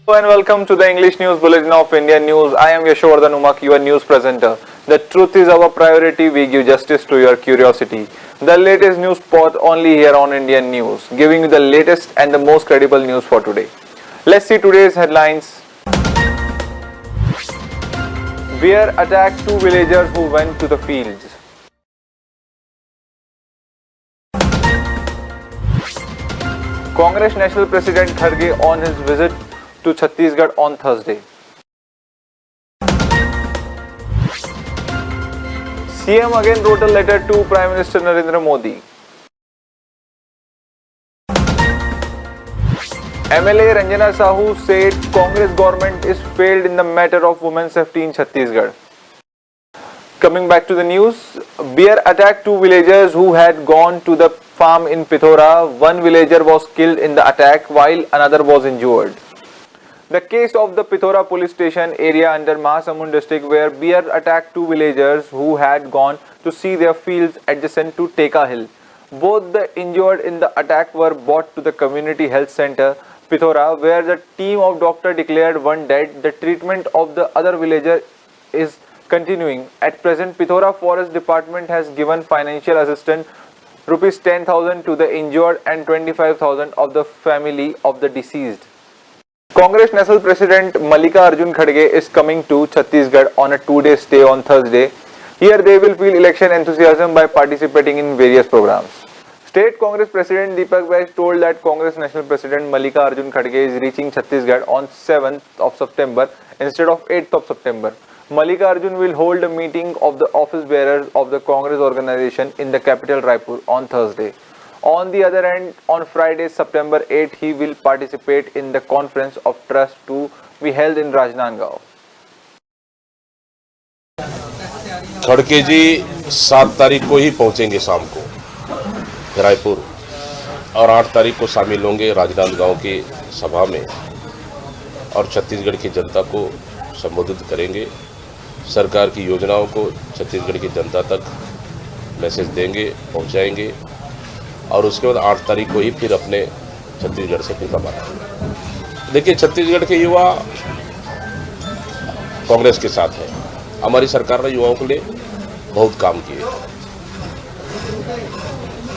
Hello and welcome to the English News Bulletin of Indian News. I am Yashovardhan Umak, your news presenter. The truth is our priority. We give justice to your curiosity. The latest news spot only here on Indian News, giving you the latest and the most credible news for today. Let's see today's headlines. Bear attacked two villagers who went to the fields. Congress National President Kharge on his visit to Chhattisgarh on Thursday. CM again wrote a letter to Prime Minister Narendra Modi. MLA Ranjana Sahu said Congress government is failed in the matter of women's safety in Chhattisgarh. Coming back to the news, bear attacked two villagers who had gone to the farm in Pithora. One villager was killed in the attack while another was injured. The case of the Pithora police station area under Mahasamund district where bear attacked two villagers who had gone to see their fields adjacent to Teka Hill. Both the injured in the attack were brought to the community health center Pithora where the team of doctors declared one dead. The treatment of the other villager is continuing. At present, Pithora Forest Department has given financial assistance rupees 10,000 to the injured and 25,000 of the family of the deceased. Congress National President Mallikarjun Kharge is coming to Chhattisgarh on a two-day stay on Thursday. Here they will feel election enthusiasm by participating in various programs. State Congress President Deepak Baig told that Congress National President Mallikarjun Kharge is reaching Chhattisgarh on 7th of September instead of 8th of September. Mallikarjun will hold a meeting of the office bearers of the Congress organization in the capital Raipur on Thursday. On the other hand, on Friday, September 8, he will participate in the conference of trust to be held in Rajnandgaon. खड़के जी 7 तारीख को ही पहुंचेंगे शाम को रायपुर और 8 तारीख को शामिल होंगे राजनांदगांव की सभा में और छत्तीसगढ़ की जनता को संबोधित करेंगे। सरकार की योजनाओं को छत्तीसगढ़ की जनता तक मैसेज देंगे, पहुंचाएंगे और उसके बाद 8 तारीख को ही फिर अपने छत्तीसगढ़ से फिर रवाना। देखिए, छत्तीसगढ़ के युवा कांग्रेस के साथ हैं। हमारी सरकार ने युवाओं के लिए बहुत काम किए,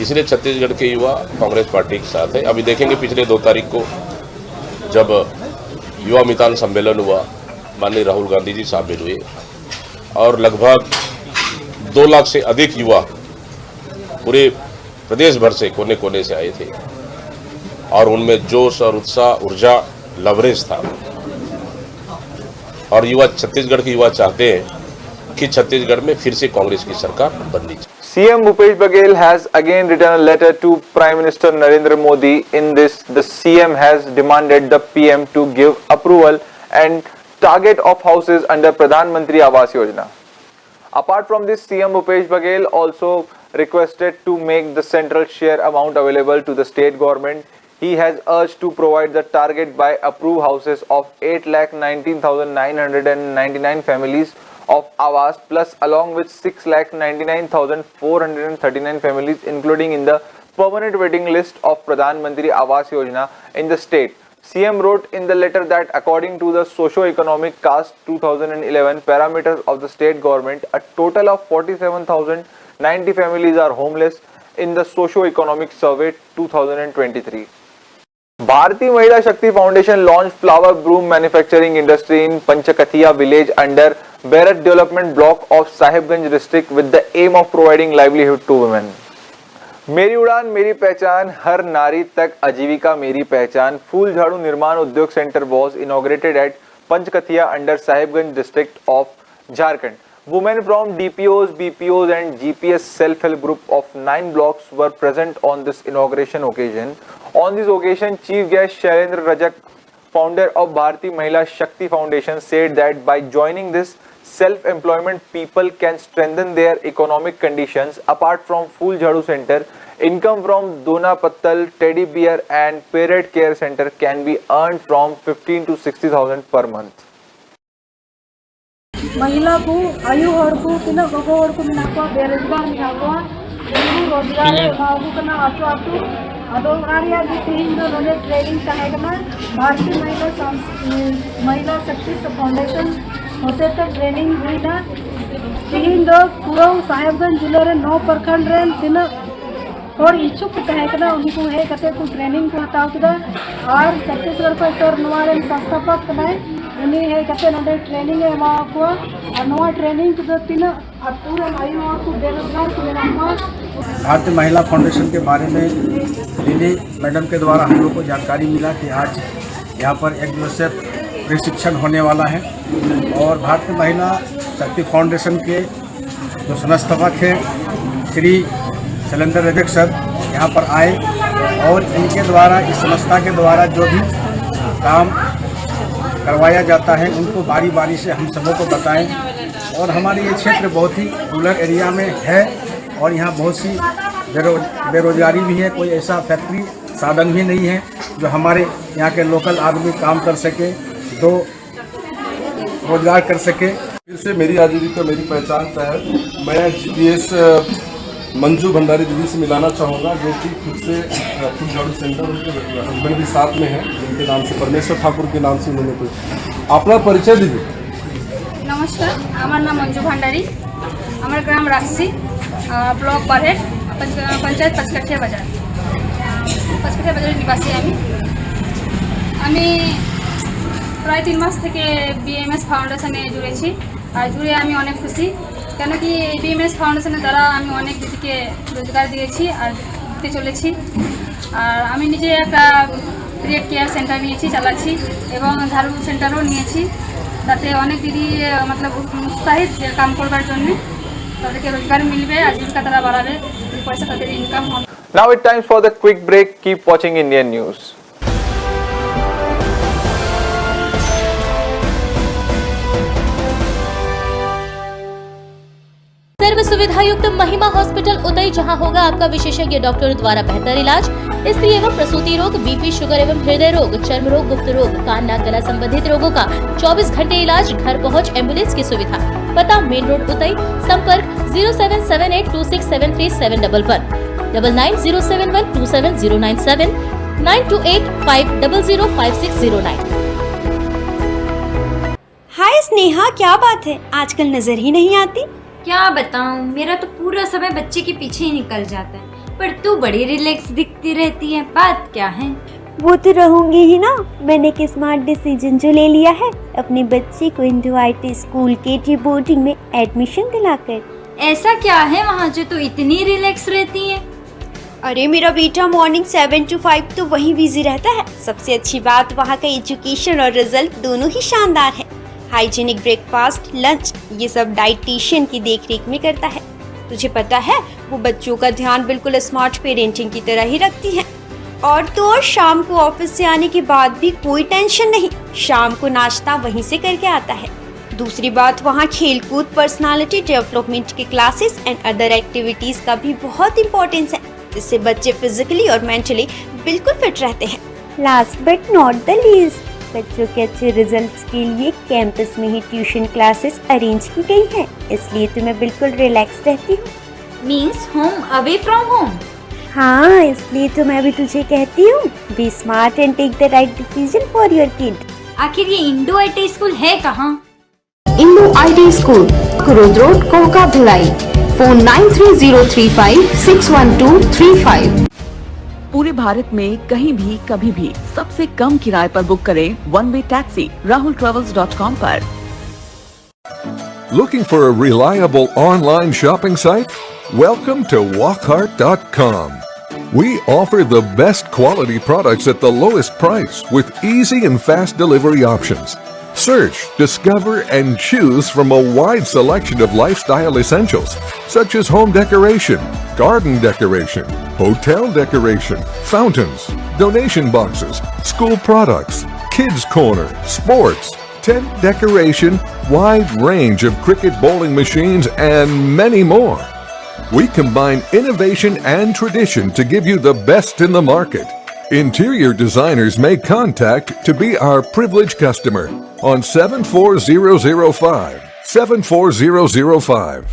इसलिए छत्तीसगढ़ के युवा कांग्रेस पार्टी के साथ है। अभी देखेंगे पिछले 2 तारीख को जब युवा मितान सम्मेलन हुआ, माननीय राहुल गांधी जी शामिल हुए और लगभग 2 लाख से अधिक युवा पूरे प्रदेश भर से कोने कोने से आए थे और उनमें जोश और उत्साह, ऊर्जा, लवरेज था और युवा छत्तीसगढ़ के युवा चाहते हैं कि छत्तीसगढ़ में फिर से कांग्रेस की सरकार बननी चाहिए। CM Bhupesh Baghel has again written a letter to Prime Minister Narendra Modi. In this, the CM has demanded the PM to give approval and target of houses under Pradhan Mantri Awas Yojana. Apart from this, CM Bhupesh Baghel also requested to make the central share amount available to the state government. He has urged to provide the target by approved houses of 8,19,999 families of Awas plus along with 6,99,439 families including in the permanent waiting list of Pradhan Mantri Awas Yojana in the state. CM wrote in the letter that according to the socio-economic caste 2011 parameters of the state government, a total of 47,090 families are homeless in the socio-economic survey 2023. Bharati Mahila Shakti Foundation launched flower broom manufacturing industry in Panchakathiya village under Bharat Development Block of Sahibganj district with the aim of providing livelihood to women. मेरी उड़ान मेरी पहचान, हर नारी तक आजीविका मेरी पहचान फूल झाड़ू निर्माण उद्योग centre was inaugurated at Panchkathiya under Sahibganj district of Jharkhand. Women from DPOs, BPOs and GPS self-help group of 9 blocks were present on this inauguration occasion. On this occasion, Chief Guest Shailendra Rajak, founder of Bharati Mahila Shakti Foundation, said that by joining this self-employment, people can strengthen their economic conditions. Apart from Phool Jhadu Center, income from Dona Pattal, Teddy Bear and Parrot Care Center can be earned from 15 to 60,000 per month. महिला को आयु हर को तिना गगो हर को मिना को बेरोजगार मिना को रोजगार मागु कना auto auto Ado Maria di Tindo Role Training Kahegana, Bharti Mahila Shakti Foundation, होते तक ट्रेनिंग हुई ना Tindo Kurau साहेबगंज जिले रे 9 प्रखंड रे तीन और इच्छुक कहना उनको है कहते कुछ ट्रेनिंग को हटाओ किदा और छत्तीसगढ़ पर तौर नवारे संस्थापक बनाए उन्हें है कहते नोडे ट्रेनिंग है वहाँ को और नवा ट्रेनिंग के तीन और पूरे आयु वहाँ को बेरोजगार के लिए भारतीय महिला फाउंडेशन के बारे में लिली मैडम के द्वारा हम लोग को जानकारी मिला कि आज यहाँ पर एक दिवसीय प्रशिक्षण होने वाला है और भारतीय महिला शक्ति फाउंडेशन के जो संस्थापक हैं श्री शैलेंद्र रजक सर यहाँ पर आए और इनके द्वारा इस संस्था के द्वारा जो भी काम करवाया जाता है उनको बारी बारी से हम सबों को बताएं और हमारे ये क्षेत्र बहुत ही रूरल एरिया में है और यहाँ बहुत सी बेरोजगारी भी है, कोई ऐसा फैक्ट्री साधन भी नहीं है जो हमारे यहाँ के लोकल आदमी काम कर सके, तो रोजगार कर सके। फिर से मेरी आजीविका मेरी पहचान तहत मैं GPS मंजू भंडारी दीदी से मिलाना चाहूँगा, जो कि खुद से फूड झाड़ू सेंटर उनके हस्बैंड भी साथ में हैं, जिनके नाम से परमेश्वर ठाकुर के नाम से उन्होंने कोई अपना परिचय दीजिए। नमस्कार, हमार नाम मंजू भंडारी, हमार ग्राम राशि ब्लॉक बारहेट पंचायत पचकठिया बाजार निवासी আমি প্রায় 3 মাস থেকে BMS ফাউন্ডেশনে জুড়েছি আর জুড়ে আমি অনেক খুশি, কেন কি এই BMS ফাউন্ডেশনের দ্বারা আমি অনেক দিদিকে রোজগার দিয়েছি আর দিতে চলেছি। আর আমি নিজে একটা ক্রিয়েট কেয়ার সেন্টার নিয়েছি, চালাচ্ছি এবং ঝাড়ু সেন্টারও নিয়েছি, তাতে অনেক দিদি মতলব উৎসাহিত কাম করবার জন্য তাদেরকে রোজগার মিলবে, আজীবিকা তারা বাড়াবে, পয়সা তাদের ইনকাম হবে। Now it's time for the quick break. Keep watching Indian News. सर्व सुविधा युक्त महिमा हॉस्पिटल उदय, जहां होगा आपका विशेषज्ञ डॉक्टर द्वारा बेहतर इलाज, स्त्री एवं प्रसूति रोग, BP, शुगर एवं हृदय रोग, चर्म रोग, गुप्त रोग, कान नाक गला संबंधित रोगों का 24 घंटे इलाज, घर पहुंच, एम्बुलेंस की सुविधा। पता मेन रोड उदय, संपर्क 07782673711, 9907127097, 9285005609। हाय स्नेहा, क्या बात है, आजकल नजर ही नहीं आती। क्या बताऊं, मेरा तो पूरा समय बच्चे के पीछे ही निकल जाता है, पर तू बड़ी रिलैक्स दिखती रहती है, बात क्या है? वो तो रहूंगी ही ना, मैंने एक स्मार्ट डिसीजन जो ले लिया है, अपने बच्चे को Indo IT school KT boarding में एडमिशन दिलाकर। ऐसा क्या है वहाँ जो तू इतनी रिलैक्स रहती है? अरे मेरा बेटा मॉर्निंग 7 to 5 तो वहीं बिजी रहता है। सबसे अच्छी बात वहाँ का एजुकेशन और रिजल्ट दोनों ही शानदार है। हाइजीनिक ब्रेकफास्ट, लंच, ये सब डाइटिशियन की देखरेख में करता है। तुझे पता है वो बच्चों का ध्यान बिल्कुल स्मार्ट पेरेंटिंग की तरह ही रखती है। और तो और शाम को ऑफिस से आने के बाद भी कोई टेंशन नहीं, शाम को नाश्ता वहीं से करके आता है। दूसरी बात, वहाँ खेलकूद, पर्सनालिटी डेवलपमेंट के क्लासेस एंड अदर एक्टिविटीज का भी बहुत इम्पोर्टेंस है, जिससे बच्चे फिजिकली और मेंटली बिल्कुल फिट रहते हैं। Last but not the least, बच्चों के अच्छे रिजल्ट्स के लिए कैंपस में ही ट्यूशन क्लासेस अरेंज की गई हैं, इसलिए तो मैं बिल्कुल रिलैक्स रहती हूँ। Means home away from home? हाँ, इसलिए तो मैं भी तुझे कहती हूँ, be smart and take the right decision for your kid. आखिर ये इंडो IT स्कूल है कहाँ? Indo IT school, Kurud road, Koka Bhilai, phone 9303561235। पूरे भारत में कहीं भी कभी भी सबसे कम किराए पर बुक करें वन वे टैक्सी rahultravels.com पर। Looking for a reliable online shopping site? Welcome to walkhart.com. We offer the best quality products at the lowest price with easy and fast delivery options. Search, discover, and choose from a wide selection of lifestyle essentials such as home decoration, garden decoration, hotel decoration, fountains, donation boxes, school products, kids corner, sports, tent decoration, wide range of cricket bowling machines, and many more. We combine innovation and tradition to give you the best in the market. Interior designers may contact to be our privileged customer on 74005. 74005.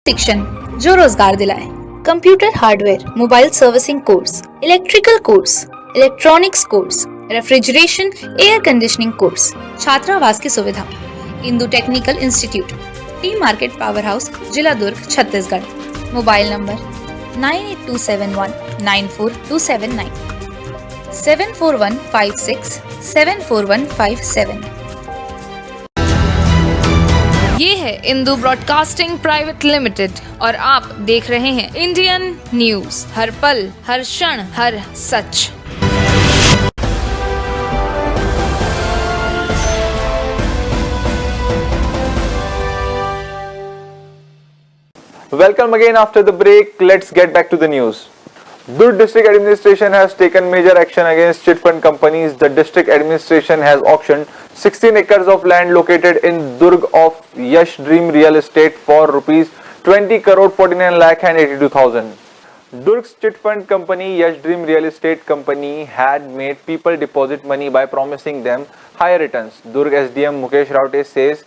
शिक्षण जो रोजगार दिलाए। Computer hardware, mobile servicing course, electrical course, electronics course, refrigeration, air conditioning course, छात्रावास की सुविधा। Indu technical institute, T market power house, जिला दुर्ग, Chhattisgarh. Mobile number 9827194279, 7415674157। ये है इंदु ब्रॉडकास्टिंग प्राइवेट लिमिटेड और आप देख रहे हैं इंडियन न्यूज, हर पल, हर क्षण, हर सच। Welcome again after the break. Let's get back to the news. Durg District Administration has taken major action against chit fund companies. The district administration has auctioned 16 acres of land located in Durg of Yash Dream Real Estate for rupees 20 crore 49 lakh and 82,000. Durg's chit fund company Yash Dream Real Estate Company had made people deposit money by promising them higher returns. Durg SDM Mukesh Raute says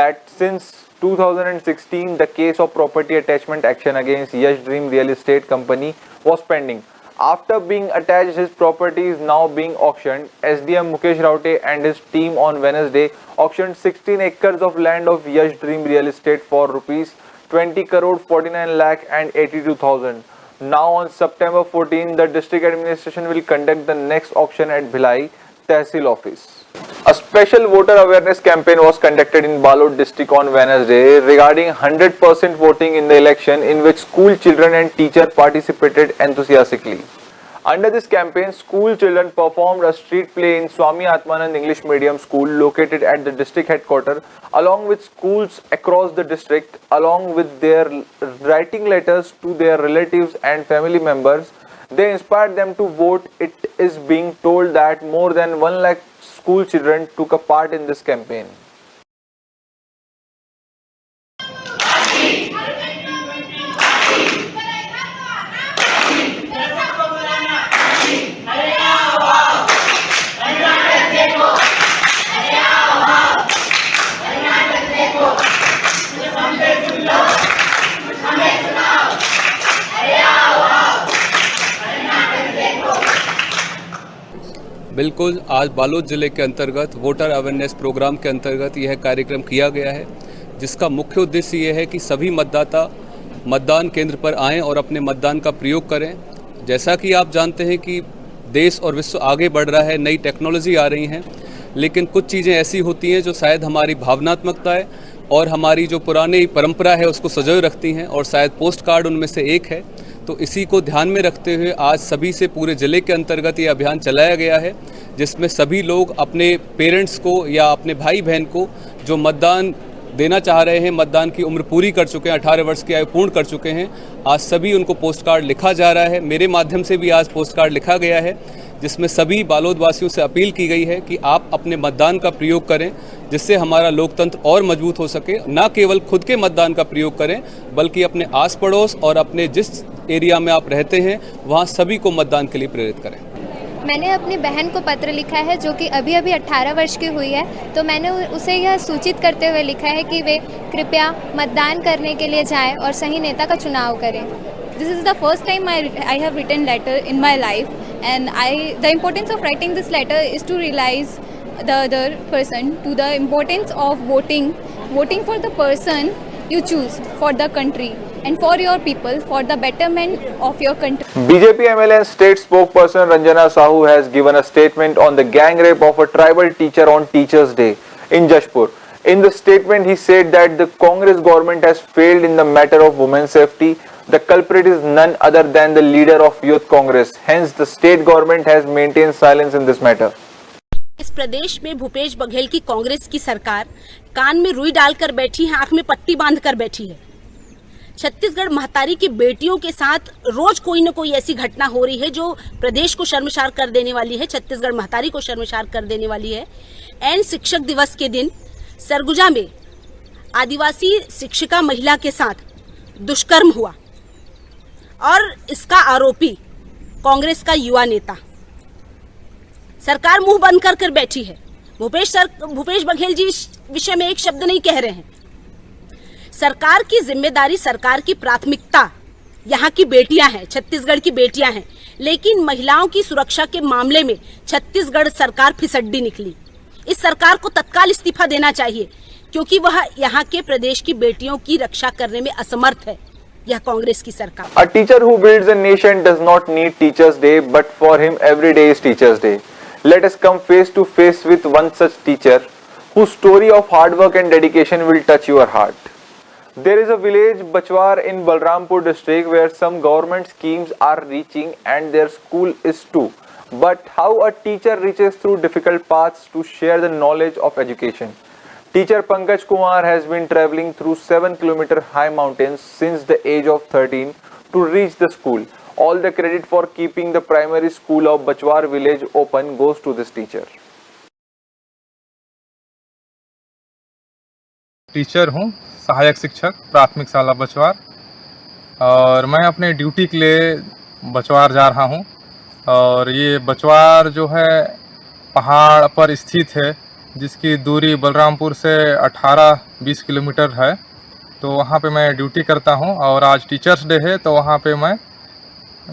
that since 2016, the case of property attachment action against Yash Dream Real Estate Company was pending. After being attached, his property is now being auctioned. SDM Mukesh Raute and his team on Wednesday auctioned 16 acres of land of Yash Dream Real Estate for rupees 20 crore 49 lakh and 82,000. Now on September 14, the district administration will conduct the next auction at Bhilai Tehsil office. A special voter awareness campaign was conducted in Balod district on Wednesday regarding 100% voting in the election, in which school children and teachers participated enthusiastically. Under this campaign, school children performed a street play in Swami Atmanand English Medium School located at the district headquarters, along with schools across the district, along with their writing letters to their relatives and family members. They inspired them to vote. It is being told that more than 1 lakh school children took a part in this campaign. बिल्कुल, आज बालोद ज़िले के अंतर्गत voter awareness programme के अंतर्गत यह कार्यक्रम किया गया है, जिसका मुख्य उद्देश्य ये है कि सभी मतदाता मतदान केंद्र पर आएं और अपने मतदान का प्रयोग करें। जैसा कि आप जानते हैं कि देश और विश्व आगे बढ़ रहा है, नई टेक्नोलॉजी आ रही हैं, लेकिन कुछ चीज़ें ऐसी होती हैं जो शायद हमारी भावनात्मकता है और हमारी जो पुरानी परंपरा है उसको सजोए रखती हैं, और शायद पोस्ट कार्ड उनमें से एक है। तो इसी को ध्यान में रखते हुए आज सभी से पूरे ज़िले के अंतर्गत ये अभियान चलाया गया है, जिसमें सभी लोग अपने पेरेंट्स को या अपने भाई बहन को जो मतदान देना चाह रहे हैं, मतदान की उम्र पूरी कर चुके हैं, 18 वर्ष की आयु पूर्ण कर चुके हैं, आज सभी उनको पोस्ट कार्ड लिखा जा रहा है। मेरे माध्यम से भी आज पोस्ट कार्ड लिखा गया है, जिसमें सभी बालोद वासियों से अपील की गई है कि आप अपने मतदान का प्रयोग करें, जिससे हमारा लोकतंत्र और मजबूत हो सके। न केवल खुद के मतदान का प्रयोग करें, बल्कि अपने आस पड़ोस और अपने जिस एरिया में आप रहते हैं वहाँ सभी को मतदान के लिए प्रेरित करें। मैंने अपनी बहन को पत्र लिखा है जो कि अभी 18 वर्ष की हुई है, तो मैंने उसे यह सूचित करते हुए लिखा है कि वे कृपया मतदान करने के लिए जाएं और सही नेता का चुनाव करें। This is the first time I have written letter in my life, and the importance of writing this letter is to realize the other person to the importance of voting for the person you choose for the country and for your people, for the betterment of your country. BJP MLA and state spokesperson Ranjana Sahu has given a statement on the gang rape of a tribal teacher on Teachers' Day in Jashpur. In the statement, he said that the Congress government has failed in the matter of women's safety. The culprit is none other than the leader of Youth Congress. Hence, the state government has maintained silence in this matter. इस प्रदेश में भूपेश बघेल की कांग्रेस की सरकार कान में रुई डालकर बैठी है, आंख में पट्टी बांधकर बैठी है। छत्तीसगढ़ महतारी की बेटियों के साथ रोज कोई न कोई ऐसी घटना हो रही है जो प्रदेश को शर्मसार कर देने वाली है, छत्तीसगढ़ महतारी को शर्मसार कर देने वाली है। एन शिक्षक दिवस के दिन सरगुजा में आदिवासी शिक्षिका महिला के साथ दुष्कर्म हुआ और इसका आरोपी कांग्रेस का युवा नेता। सरकार मुंह बंद कर बैठी है। भूपेश बघेल जी इस विषय में एक शब्द नहीं कह रहे हैं। सरकार की जिम्मेदारी, सरकार की प्राथमिकता यहाँ की बेटियां हैं, छत्तीसगढ़ की बेटियां हैं, लेकिन महिलाओं की सुरक्षा के मामले में छत्तीसगढ़ सरकार फिसड्डी निकली। इस सरकार को तत्काल इस्तीफा देना चाहिए, क्योंकि वह यहाँ के प्रदेश की बेटियों की रक्षा करने में असमर्थ है, यह कांग्रेस की सरकार। A teacher who builds a nation does not need Teachers' Day, but for him every day is Teachers' Day. Let us come face to face with one such teacher, whose story of hard work and dedication will touch your heart. There is a village, Bachwar, in Balrampur district, where some government schemes are reaching and their school is too. But how a teacher reaches through difficult paths to share the knowledge of education. Teacher Pankaj Kumar has been travelling through 7-kilometer high mountains since the age of 13 to reach the school. All the credit for keeping the primary school of Bachwar village open goes to this teacher. Teacher हूँ, सहायक शिक्षक, प्राथमिक शाला बचवार, और मैं अपने duty के लिए बचवार जा रहा हूँ। और ये बचवार जो है पहाड़ पर स्थित है, जिसकी दूरी बलरामपुर से 18-20 किलोमीटर है। तो वहाँ पे मैं ड्यूटी करता हूँ और आज टीचर्स डे है, तो वहाँ पे मैं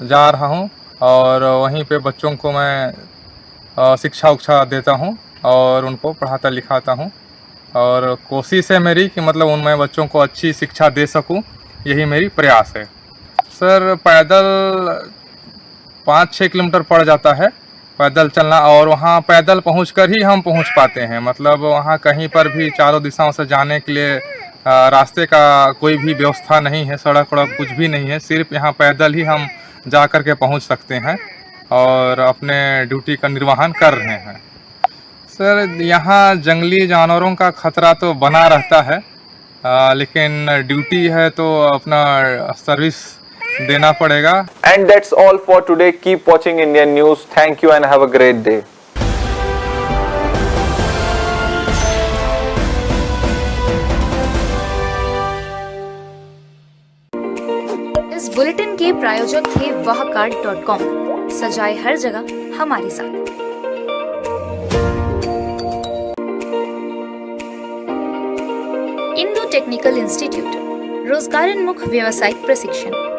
जा रहा हूँ और वहीं पे बच्चों को मैं शिक्षा उक्षा देता हूँ और उनको पढ़ाता लिखाता हूँ। और कोशिश है मेरी कि मतलब मैं बच्चों को अच्छी शिक्षा दे सकूं, यही मेरी प्रयास है। सर पैदल 5-6 किलोमीटर पड़ जाता है पैदल चलना, और वहाँ पैदल पहुंचकर ही हम पहुंच पाते हैं। मतलब वहाँ कहीं पर भी चारों दिशाओं से जाने के लिए रास्ते का कोई भी व्यवस्था नहीं है, सड़क वड़क कुछ भी नहीं है, सिर्फ यहाँ पैदल ही हम जा कर के पहुँच सकते हैं और अपने ड्यूटी का निर्वहन कर रहे हैं। सर यहाँ जंगली जानवरों का खतरा तो बना रहता है, लेकिन ड्यूटी है तो अपना सर्विस देना पड़ेगा। And that's all for today. Keep watching Indian News. Thank you and have a great day. इस बुलेटिन के प्रायोजक थे wahcard.com। सजाए हर जगह हमारे साथ। इंडो टेक्निकल इंस्टीट्यूट, रोजगारोन्मुख व्यावसायिक प्रशिक्षण।